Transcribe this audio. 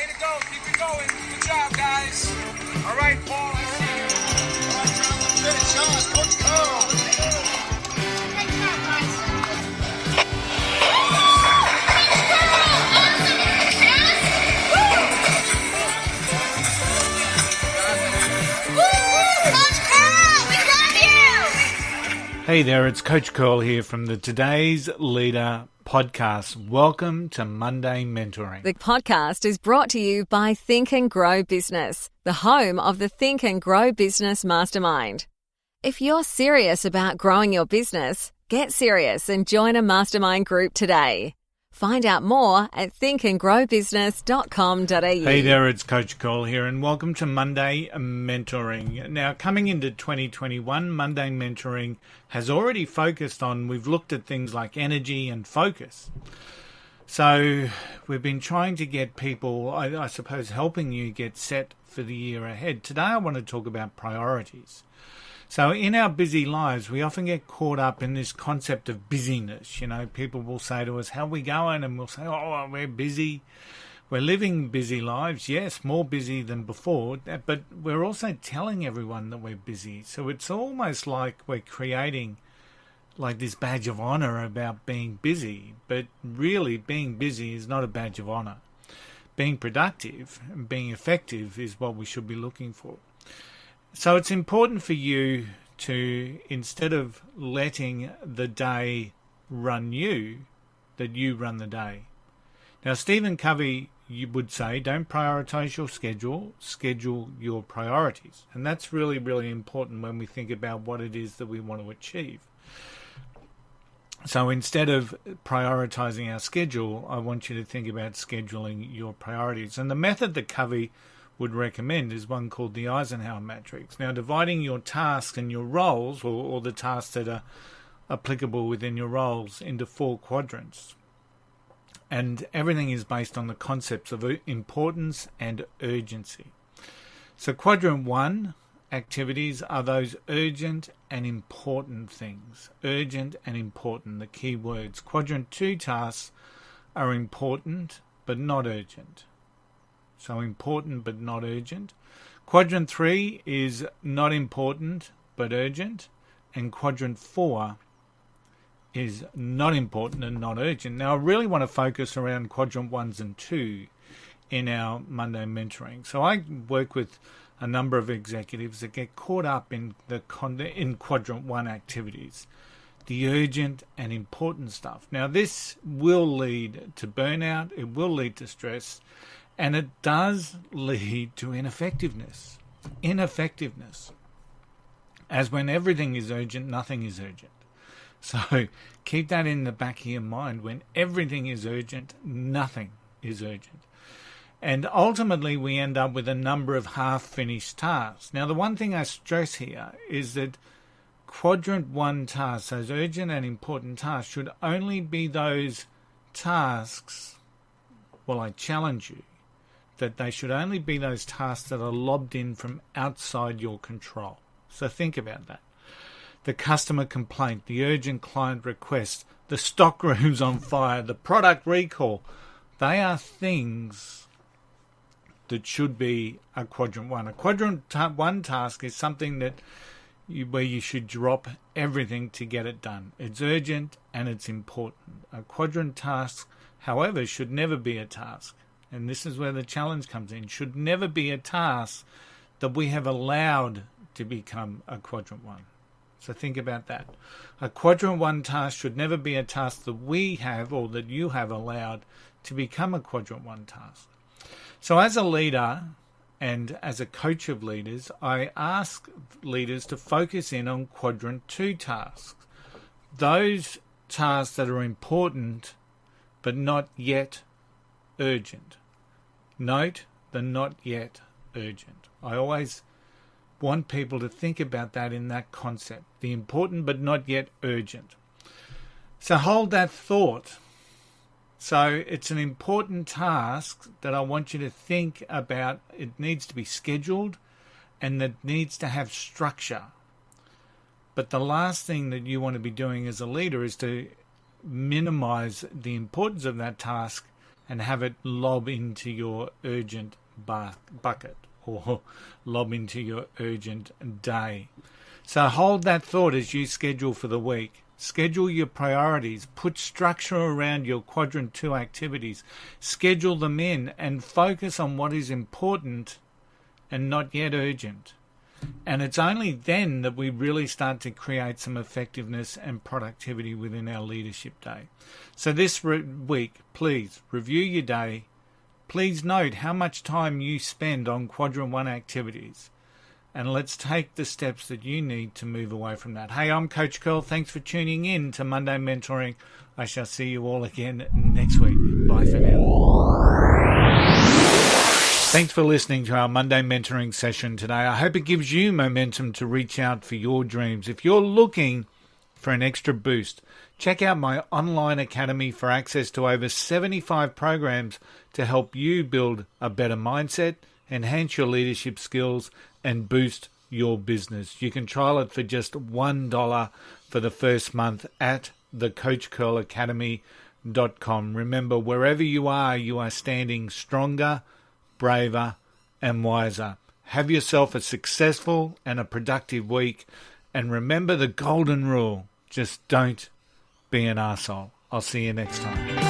Way to go. Keep it going. Good job, guys. All right, Paul, I see you. All right, John, let's finish on. Coach Cole. Great job, guys. Hey there, it's Coach Curl here from the Today's Leader podcast. Welcome to Monday Mentoring. The podcast is brought to you by Think and Grow Business, the home of the Think and Grow Business Mastermind. If you're serious about growing your business, get serious and join a mastermind group today. Find out more at thinkandgrowbusiness.com.au. Hey there, it's Coach Curl here, and welcome to Monday Mentoring. Now, coming into 2021, Monday Mentoring has already focused on, we've looked at things like energy and focus. So we've been trying to get people, I suppose, helping you get set for the year ahead. Today I want to talk about priorities. So in our busy lives, we often get caught up in this concept of busyness. You know, people will say to us, how are we going? And we'll say, oh, we're busy. We're living busy lives. Yes, more busy than before. But we're also telling everyone that we're busy. So it's almost like we're creating like this badge of honor about being busy. But really, being busy is not a badge of honor. Being productive and being effective is what we should be looking for. So it's important for you to, instead of letting the day run you, that you run the day. Now, Stephen Covey, you would say, don't prioritize your schedule, schedule your priorities. And that's really, really important when we think about what it is that we want to achieve. So instead of prioritizing our schedule, I want you to think about scheduling your priorities. And the method that Covey would recommend is one called the Eisenhower matrix. Now, dividing your tasks and your roles, or the tasks that are applicable within your roles, into 4 quadrants. And everything is based on the concepts of importance and urgency. So quadrant 1 activities are those urgent and important things. Urgent and important, the key words. Quadrant 2 tasks are important but not urgent. So important but not urgent. Quadrant 3 is not important but urgent. And quadrant 4 is not important and not urgent. Now, I really want to focus around quadrant 1s and 2 in our Monday mentoring. So I work with a number of executives that get caught up in in quadrant 1 activities, the urgent and important stuff. Now, this will lead to burnout. It will lead to stress. And it does lead to ineffectiveness. Ineffectiveness. As when everything is urgent, nothing is urgent. So keep that in the back of your mind. When everything is urgent, nothing is urgent. And ultimately, we end up with a number of half-finished tasks. Now, the one thing I stress here is that quadrant 1 tasks, those urgent and important tasks, should only be those tasks, well, I challenge you, that they should only be those tasks that are lobbed in from outside your control. So think about that. The customer complaint, the urgent client request, the stock room's on fire, the product recall, they are things that should be a quadrant 1. A quadrant 1 task is something that where you should drop everything to get it done. It's urgent and it's important. A quadrant task, however, should never be a task. And this is where the challenge comes in, should never be a task that we have allowed to become a quadrant 1. So think about that. A quadrant 1 task should never be a task that we have or that you have allowed to become a quadrant 1 task. So as a leader and as a coach of leaders, I ask leaders to focus in on quadrant 2 tasks. Those tasks that are important but not yet urgent. Note the not yet urgent. I always want people to think about that in that concept. The important but not yet urgent. So hold that thought. So it's an important task that I want you to think about. It needs to be scheduled and that needs to have structure. But the last thing that you want to be doing as a leader is to minimize the importance of that task and have it lob into your urgent bucket or lob into your urgent day. So hold that thought as you schedule for the week. Schedule your priorities. Put structure around your quadrant 2 activities. Schedule them in and focus on what is important and not yet urgent. And it's only then that we really start to create some effectiveness and productivity within our leadership day. So this week, please review your day. Please note how much time you spend on quadrant 1 activities. And let's take the steps that you need to move away from that. Hey, I'm Coach Curl. Thanks for tuning in to Monday Mentoring. I shall see you all again next week. Bye for now. Thanks for listening to our Monday Mentoring session today. I hope it gives you momentum to reach out for your dreams. If you're looking for an extra boost, check out my online academy for access to over 75 programs to help you build a better mindset, enhance your leadership skills, and boost your business. You can trial it for just $1 for the first month at thecoachcurlacademy.com. Remember, wherever you are standing stronger, braver, and wiser. Have yourself a successful and a productive week. And remember the golden rule, just don't be an arsehole. I'll see you next time.